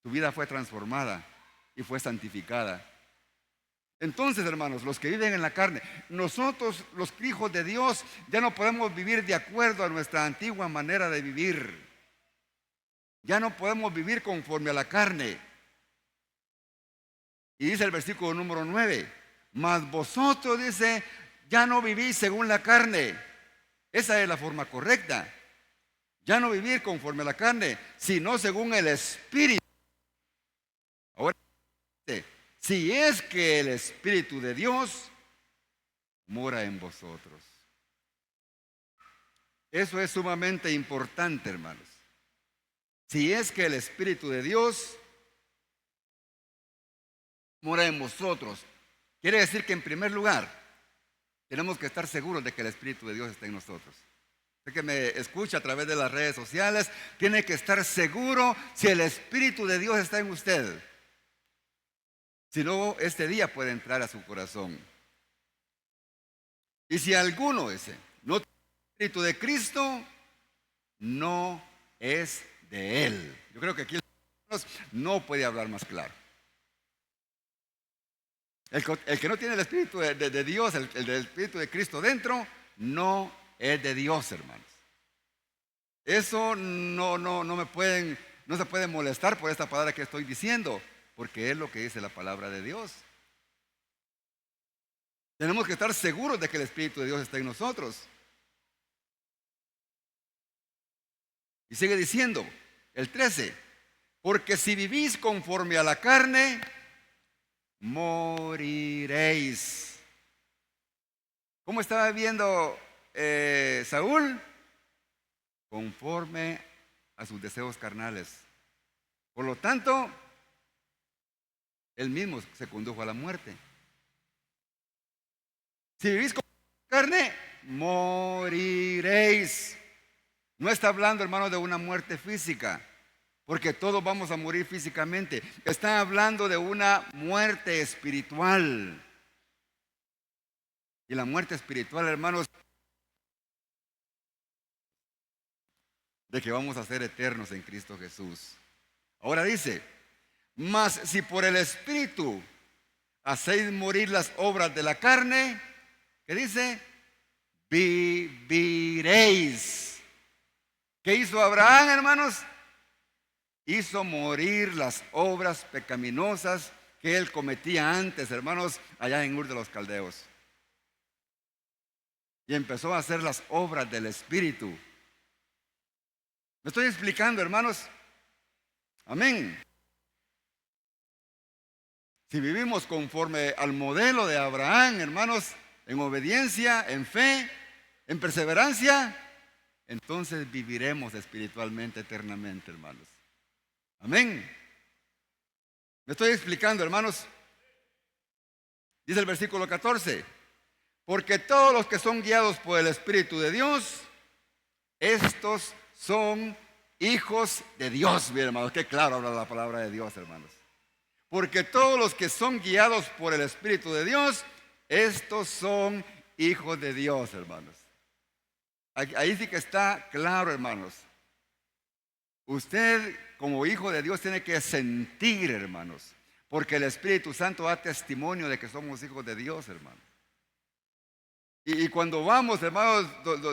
su vida fue transformada y fue santificada. Entonces, hermanos, los que viven en la carne, nosotros, los hijos de Dios, ya no podemos vivir de acuerdo a nuestra antigua manera de vivir. Ya no podemos vivir conforme a la carne. Y dice el versículo número 9: mas vosotros, dice, ya no vivís según la carne. Esa es la forma correcta. Ya no vivir conforme a la carne, sino según el Espíritu. Ahora, si es que el Espíritu de Dios mora en vosotros. Eso es sumamente importante, hermanos. Si es que el Espíritu de Dios mora en vosotros, quiere decir que en primer lugar tenemos que estar seguros de que el Espíritu de Dios está en nosotros. Usted que me escucha a través de las redes sociales, tiene que estar seguro si el Espíritu de Dios está en usted. Si no, este día puede entrar a su corazón. Y si alguno no tiene el Espíritu de Cristo, no es de Él. Yo creo que aquí no puede hablar más claro. El que no tiene el Espíritu de Dios, el del Espíritu de Cristo dentro, no es de Dios, hermanos. Eso no se puede molestar por esta palabra que estoy diciendo, porque es lo que dice la palabra de Dios. Tenemos que estar seguros de que el Espíritu de Dios está en nosotros. Y sigue diciendo, el 13, porque si vivís conforme a la carne, moriréis. ¿Cómo estaba viviendo Saúl? Conforme a sus deseos carnales. Por lo tanto, él mismo se condujo a la muerte. Si vivís con carne, moriréis. No está hablando, hermano, de una muerte física, porque todos vamos a morir físicamente. Está hablando de una muerte espiritual. Y la muerte espiritual, hermanos, de que vamos a ser eternos en Cristo Jesús. Ahora dice, mas si por el Espíritu hacéis morir las obras de la carne, ¿qué dice? Viviréis. ¿Qué hizo Abraham, hermanos? Hizo morir las obras pecaminosas que él cometía antes, hermanos, allá en Ur de los Caldeos. Y empezó a hacer las obras del Espíritu. ¿Me estoy explicando, hermanos? Amén. Si vivimos conforme al modelo de Abraham, hermanos, en obediencia, en fe, en perseverancia, entonces viviremos espiritualmente eternamente, hermanos. Amén. Me estoy explicando, hermanos. Dice el versículo 14, porque todos los que son guiados por el Espíritu de Dios, estos son hijos de Dios. Miren, hermanos, qué claro habla la palabra de Dios, hermanos. Porque todos los que son guiados por el Espíritu de Dios, estos son hijos de Dios, hermanos. Ahí sí que está claro, hermanos. Usted como hijo de Dios tiene que sentir, hermanos, porque el Espíritu Santo da testimonio de que somos hijos de Dios, hermanos. Y cuando vamos, hermanos,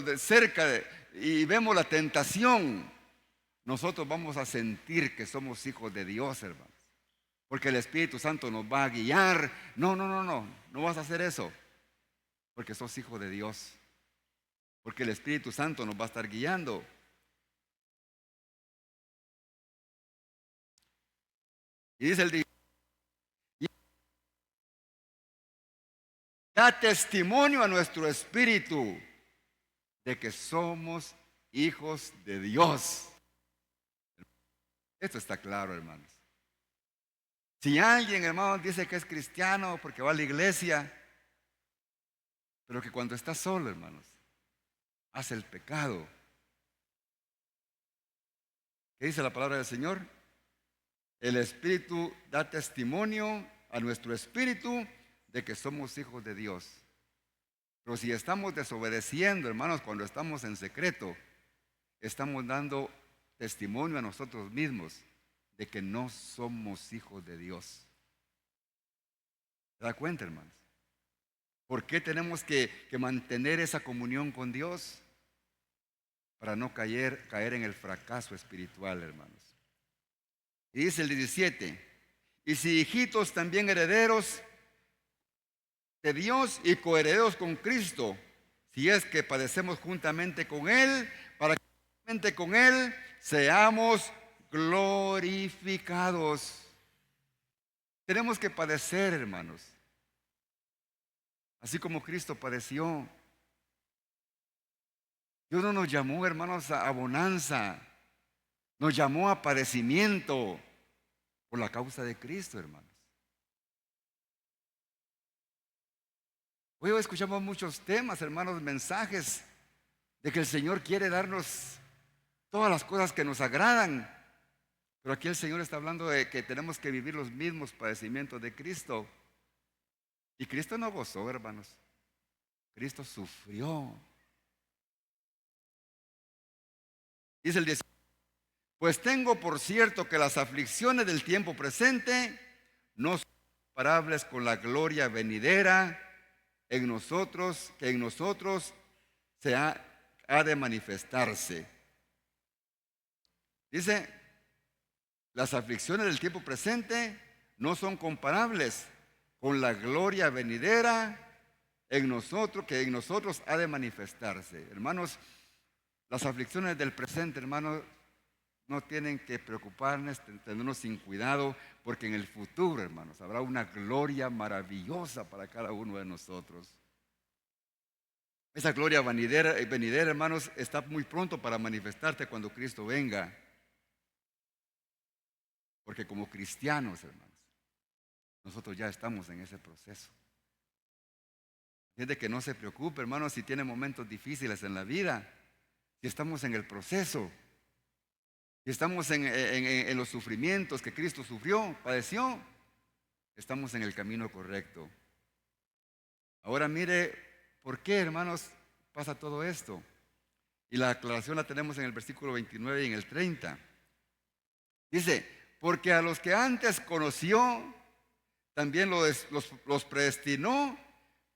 de cerca y vemos la tentación, nosotros vamos a sentir que somos hijos de Dios, hermanos. Porque el Espíritu Santo nos va a guiar. No vas a hacer eso, porque sos hijo de Dios. Porque el Espíritu Santo nos va a estar guiando. Y dice el da testimonio a nuestro espíritu de que somos hijos de Dios. Esto está claro, hermanos. Si alguien, hermanos, dice que es cristiano porque va a la iglesia, pero que cuando está solo, hermanos, hace el pecado. ¿Qué dice la palabra del Señor? El Espíritu da testimonio a nuestro espíritu de que somos hijos de Dios. Pero si estamos desobedeciendo, hermanos, cuando estamos en secreto, estamos dando testimonio a nosotros mismos de que no somos hijos de Dios. ¿Se da cuenta, hermanos? ¿Por qué tenemos que mantener esa comunión con Dios? Para no caer en el fracaso espiritual, hermanos. Y dice el 17, y si hijitos también herederos de Dios y coherederos con Cristo, si es que padecemos juntamente con Él, para que juntamente con Él seamos glorificados. Tenemos que padecer, hermanos, así como Cristo padeció. Dios no nos llamó, hermanos, a bonanza, nos llamó a padecimiento por la causa de Cristo, hermanos. Hoy escuchamos muchos temas, hermanos, mensajes de que el Señor quiere darnos todas las cosas que nos agradan. Pero aquí el Señor está hablando de que tenemos que vivir los mismos padecimientos de Cristo. Y Cristo no gozó, hermanos. Cristo sufrió. Dice el 10. Pues tengo por cierto que las aflicciones del tiempo presente no son comparables con la gloria venidera que en nosotros ha de manifestarse. Dice, las aflicciones del tiempo presente no son comparables con la gloria venidera que en nosotros ha de manifestarse. Hermanos, las aflicciones del presente, hermanos, no tienen que preocuparnos, tenernos sin cuidado, porque en el futuro, hermanos, habrá una gloria maravillosa para cada uno de nosotros. Esa gloria venidera, hermanos, está muy pronto para manifestarse cuando Cristo venga. Porque como cristianos, hermanos, nosotros ya estamos en ese proceso. Desde que no se preocupe, hermanos, si tiene momentos difíciles en la vida, si estamos en el proceso, si estamos en los sufrimientos que Cristo sufrió, padeció, estamos en el camino correcto. Ahora mire, ¿por qué, hermanos, pasa todo esto? Y la aclaración la tenemos en el versículo 29 y en el 30. Dice, porque a los que antes conoció, también los predestinó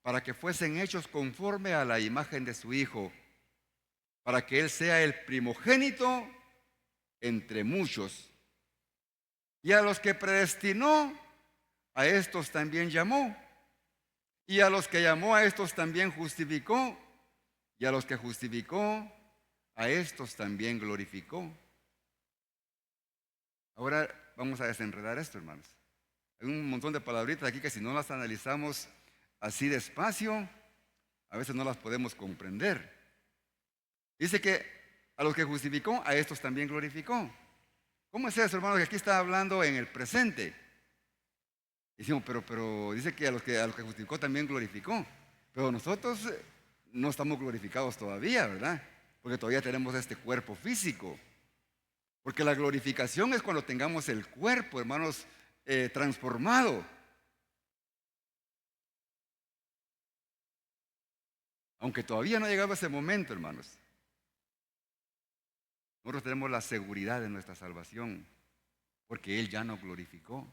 para que fuesen hechos conforme a la imagen de su Hijo, para que Él sea el primogénito entre muchos. Y a los que predestinó, a estos también llamó. Y a los que llamó, a estos también justificó. Y a los que justificó, a estos también glorificó. Ahora vamos a desenredar esto, hermanos. Hay un montón de palabritas aquí que si no las analizamos así despacio, a veces no las podemos comprender. Dice que a los que justificó, a estos también glorificó. ¿Cómo es eso, hermano? Que aquí está hablando en el presente. Decimos, pero dice que a los que justificó también glorificó. Pero nosotros no estamos glorificados todavía, ¿verdad? Porque todavía tenemos este cuerpo físico. Porque la glorificación es cuando tengamos el cuerpo, hermanos, transformado. Aunque todavía no ha llegado ese momento, hermanos. Nosotros tenemos la seguridad de nuestra salvación, porque Él ya nos glorificó.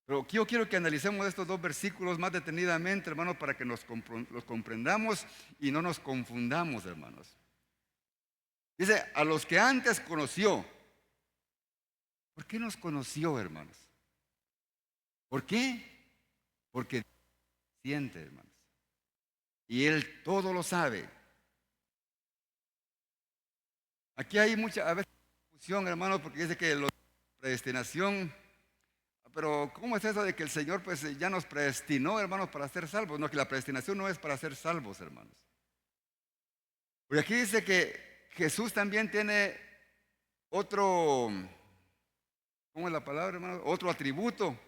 Pero yo quiero que analicemos estos dos versículos más detenidamente, hermanos, para que los comprendamos y no nos confundamos, hermanos. Dice, a los que antes conoció. ¿Por qué nos conoció, hermanos? ¿Por qué? Porque siente, hermanos. Y Él todo lo sabe. Aquí hay mucha, a veces, confusión, hermanos, porque dice que la predestinación. Pero ¿cómo es eso de que el Señor pues ya nos predestinó, hermanos, para ser salvos? No, que la predestinación no es para ser salvos, hermanos. Porque aquí dice que Jesús también tiene otro, ¿cómo es la palabra, hermanos? Otro atributo,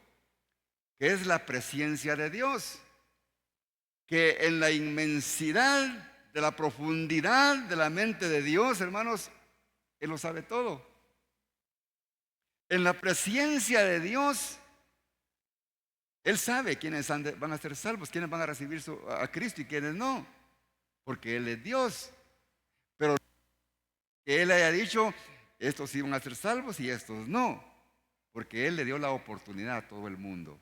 que es la presencia de Dios. Que en la inmensidad de la profundidad de la mente de Dios, hermanos, Él lo sabe todo. En la presencia de Dios, Él sabe quiénes van a ser salvos, quiénes van a recibir a Cristo y quiénes no, porque Él es Dios. Pero que Él haya dicho, estos sí van a ser salvos y estos no, porque Él le dio la oportunidad a todo el mundo.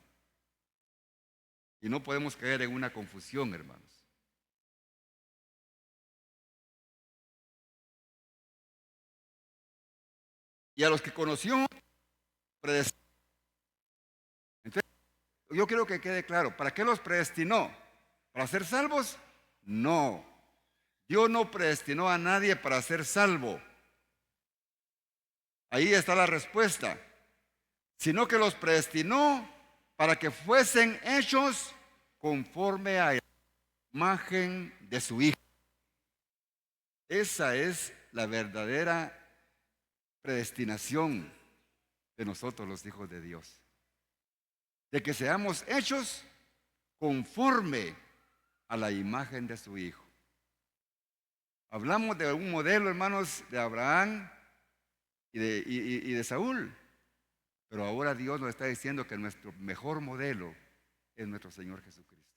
Y no podemos caer en una confusión, hermanos. Y a los que conoció, predestinó. Entonces, yo quiero que quede claro, ¿para qué los predestinó? ¿Para ser salvos? No. Dios no predestinó a nadie para ser salvo. Ahí está la respuesta. Sino que los predestinó para que fuesen hechos conforme a la imagen de su Hijo. Esa es la verdadera predestinación de nosotros los hijos de Dios. De que seamos hechos conforme a la imagen de su Hijo. Hablamos de un modelo, hermanos, de Abraham y de Saúl. Pero ahora Dios nos está diciendo que nuestro mejor modelo es nuestro Señor Jesucristo.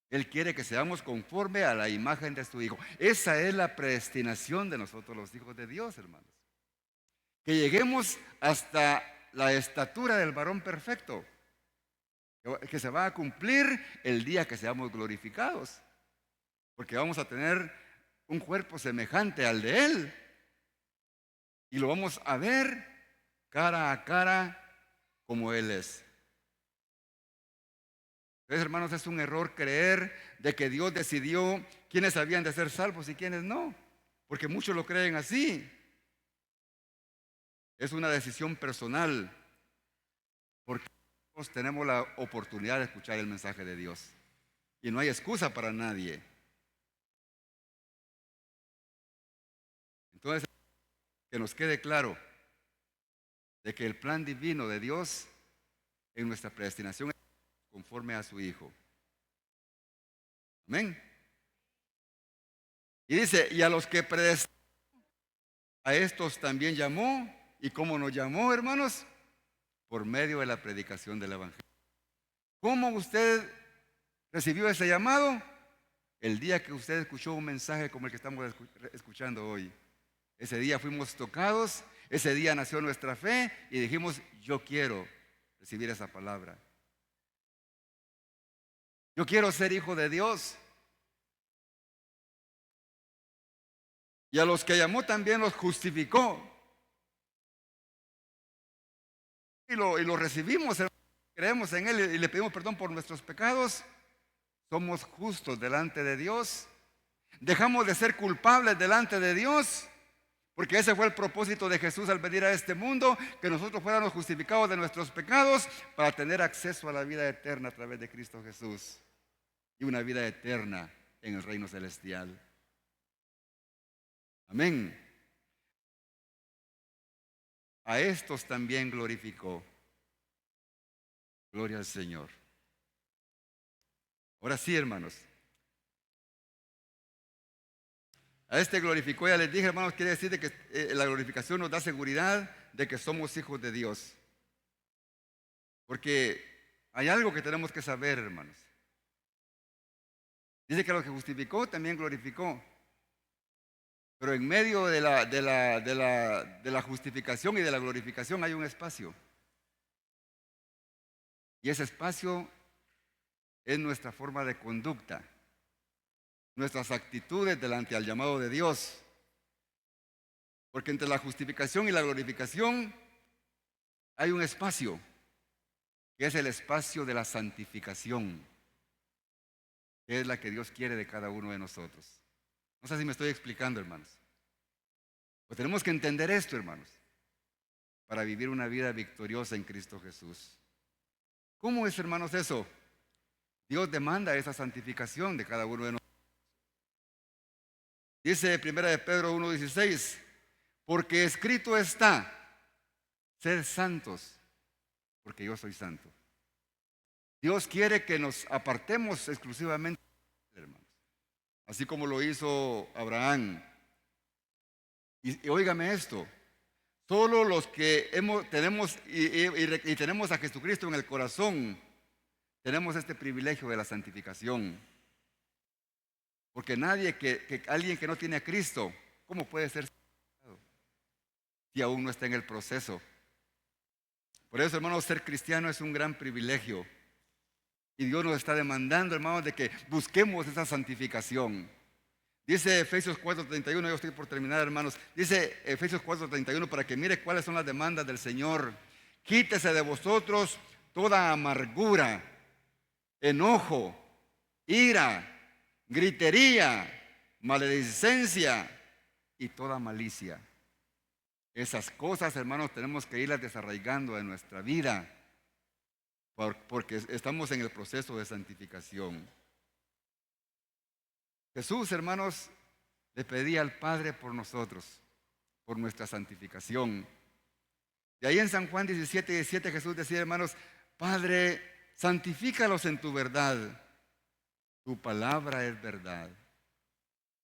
Él quiere que seamos conforme a la imagen de su Hijo. Esa es la predestinación de nosotros los hijos de Dios, hermanos. Que lleguemos hasta la estatura del varón perfecto, que se va a cumplir el día que seamos glorificados, porque vamos a tener un cuerpo semejante al de Él y lo vamos a ver cara a cara como Él es. Entonces, hermanos, es un error creer de que Dios decidió quiénes habían de ser salvos y quiénes no, porque muchos lo creen así. Es una decisión personal, porque todos tenemos la oportunidad de escuchar el mensaje de Dios y no hay excusa para nadie. Entonces, que nos quede claro de que el plan divino de Dios en nuestra predestinación es conforme a su Hijo. Amén. Y dice, y a los que predestinó, a estos también llamó. ¿Y cómo nos llamó, hermanos? Por medio de la predicación del Evangelio. ¿Cómo usted recibió ese llamado? El día que usted escuchó un mensaje como el que estamos escuchando hoy. Ese día fuimos tocados, ese día nació nuestra fe y dijimos, yo quiero recibir esa palabra. Yo quiero ser hijo de Dios. Y a los que llamó también los justificó. Y lo recibimos, creemos en Él y le pedimos perdón por nuestros pecados. Somos justos delante de Dios. Dejamos de ser culpables delante de Dios. Porque ese fue el propósito de Jesús al venir a este mundo, que nosotros fuéramos justificados de nuestros pecados para tener acceso a la vida eterna a través de Cristo Jesús y una vida eterna en el reino celestial. Amén. A estos también glorificó. Gloria al Señor. Ahora sí, hermanos. A este glorificó, ya les dije, hermanos, quiere decir de que la glorificación nos da seguridad de que somos hijos de Dios. Porque hay algo que tenemos que saber, hermanos. Dice que lo que justificó también glorificó. Pero en medio de la justificación y de la glorificación hay un espacio. Y ese espacio es nuestra forma de conducta, nuestras actitudes delante al llamado de Dios. Porque entre la justificación y la glorificación hay un espacio, que es el espacio de la santificación, que es la que Dios quiere de cada uno de nosotros. No sé si me estoy explicando, hermanos. Pues tenemos que entender esto, hermanos, para vivir una vida victoriosa en Cristo Jesús. ¿Cómo es, hermanos, eso? Dios demanda esa santificación de cada uno de nosotros. Dice 1 de Pedro 1:16, porque escrito está, sed santos, porque yo soy santo. Dios quiere que nos apartemos exclusivamente, hermanos, así como lo hizo Abraham. Y óigame esto, solo los que tenemos y tenemos a Jesucristo en el corazón, tenemos este privilegio de la santificación. Porque alguien que no tiene a Cristo, ¿cómo puede ser santificado si aún no está en el proceso? Por eso, hermanos, ser cristiano es un gran privilegio. Y Dios nos está demandando, hermanos, de que busquemos esa santificación. Dice Efesios 4:31, yo estoy por terminar, hermanos. Dice Efesios 4:31 para que mire cuáles son las demandas del Señor. Quítese de vosotros toda amargura, enojo, ira, gritería, maledicencia y toda malicia. Esas cosas, hermanos, tenemos que irlas desarraigando de nuestra vida, porque estamos en el proceso de santificación. Jesús, hermanos, le pedía al Padre por nosotros, por nuestra santificación. Y ahí en San Juan 17:17 Jesús decía, hermanos, Padre, santifícalos en tu verdad. Tu palabra es verdad.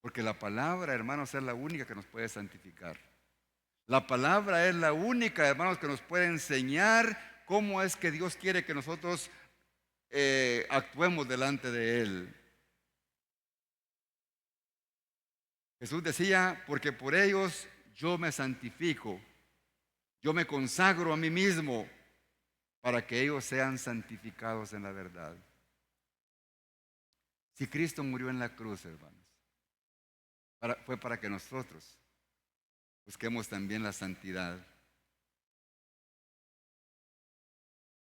Porque la palabra, hermanos, es la única que nos puede santificar. La palabra es la única, hermanos, que nos puede enseñar cómo es que Dios quiere que nosotros actuemos delante de Él. Jesús decía, porque por ellos yo me santifico, yo me consagro a mí mismo para que ellos sean santificados en la verdad. Si Cristo murió en la cruz, hermanos, fue para que nosotros busquemos también la santidad.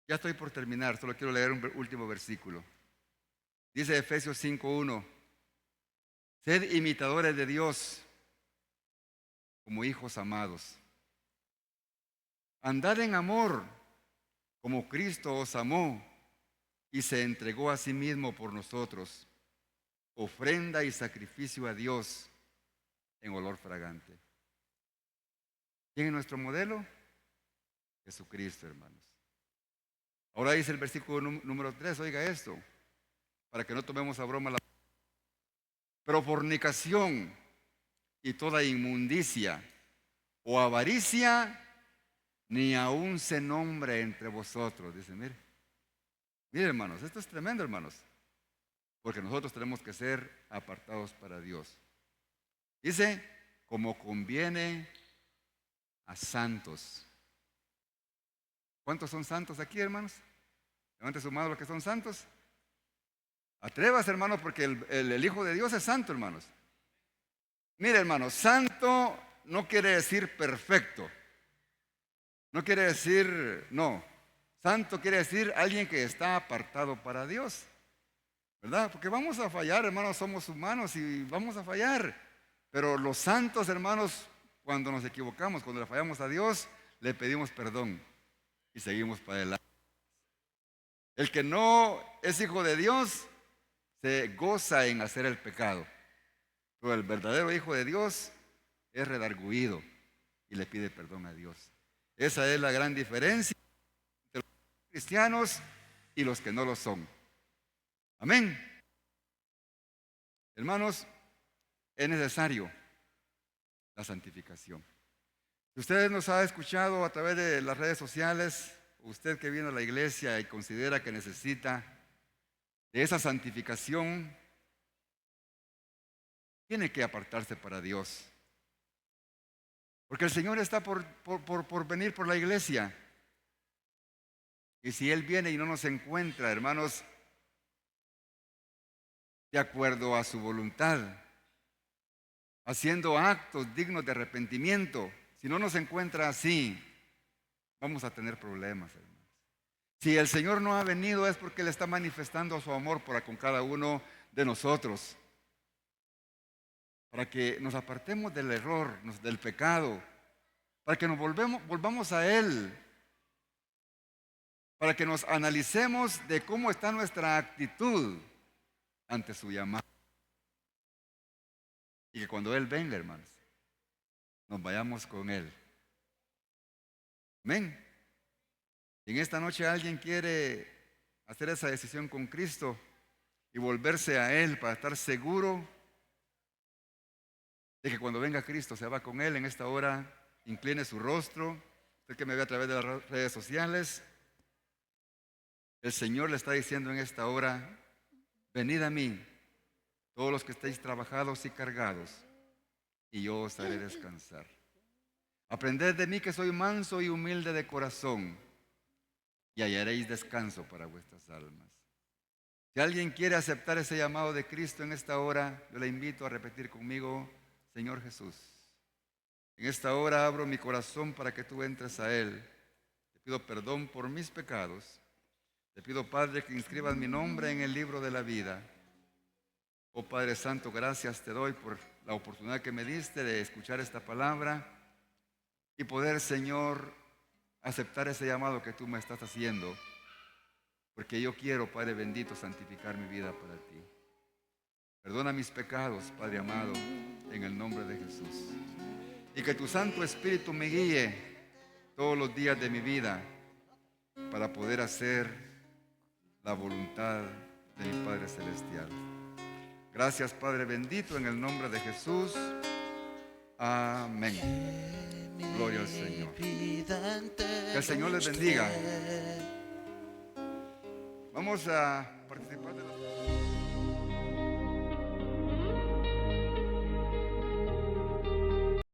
Ya estoy por terminar, solo quiero leer un último versículo. Dice Efesios 5:1, sed imitadores de Dios como hijos amados. Andad en amor como Cristo os amó y se entregó a sí mismo por nosotros, ofrenda y sacrificio a Dios en olor fragante. ¿Quién es nuestro modelo? Jesucristo, hermanos. Ahora dice el versículo número 3, oiga esto, para que no tomemos a broma pero fornicación y toda inmundicia o avaricia, ni aún se nombre entre vosotros. Dice, mire, hermanos, esto es tremendo, hermanos, porque nosotros tenemos que ser apartados para Dios. Dice, como conviene a santos. ¿Cuántos son santos aquí, hermanos? Levante su mano los que son santos. Atrévase, hermanos, porque el Hijo de Dios es santo, hermanos. Mire, hermanos, santo no quiere decir perfecto. No quiere decir, no. Santo quiere decir alguien que está apartado para Dios. ¿Verdad? Porque vamos a fallar, hermanos, somos humanos y vamos a fallar. Pero los santos, hermanos, cuando nos equivocamos, cuando le fallamos a Dios, le pedimos perdón y seguimos para adelante. El que no es hijo de Dios se goza en hacer el pecado, pero el verdadero hijo de Dios es redarguido y le pide perdón a Dios. Esa es la gran diferencia entre los cristianos y los que no lo son. Amén. Hermanos, es necesario la santificación. Si usted nos ha escuchado a través de las redes sociales, usted que viene a la iglesia y considera que necesita de esa santificación, tiene que apartarse para Dios. Porque el Señor está por venir por la iglesia. Y si Él viene y no nos encuentra, hermanos, de acuerdo a su voluntad, haciendo actos dignos de arrepentimiento, si no nos encuentra así, vamos a tener problemas, hermanos. Si el Señor no ha venido es porque Él está manifestando su amor para con cada uno de nosotros, para que nos apartemos del error, del pecado, para que nos volvamos a Él, para que nos analicemos de cómo está nuestra actitud ante su llamado. Y que cuando Él venga, hermanos, nos vayamos con Él. Amén. Si en esta noche alguien quiere hacer esa decisión con Cristo y volverse a Él para estar seguro de que cuando venga Cristo se va con Él, en esta hora incline su rostro. Usted que me ve a través de las redes sociales, el Señor le está diciendo en esta hora: venid a mí, todos los que estéis trabajados y cargados, y yo os haré descansar. Aprended de mí, que soy manso y humilde de corazón, y hallaréis descanso para vuestras almas. Si alguien quiere aceptar ese llamado de Cristo en esta hora, yo le invito a repetir conmigo: Señor Jesús, en esta hora abro mi corazón para que tú entres a Él. Te pido perdón por mis pecados. Te pido, Padre, que inscribas mi nombre en el libro de la vida. Oh Padre Santo, gracias te doy por la oportunidad que me diste de escuchar esta palabra y poder, Señor, aceptar ese llamado que tú me estás haciendo, porque yo quiero, Padre bendito, santificar mi vida para ti. Perdona mis pecados, Padre amado, en el nombre de Jesús. Y que tu Santo Espíritu me guíe todos los días de mi vida para poder hacer la voluntad de mi Padre Celestial. Gracias, Padre bendito, en el nombre de Jesús. Amén. Gloria al Señor. Que el Señor les bendiga. Vamos a participar de la...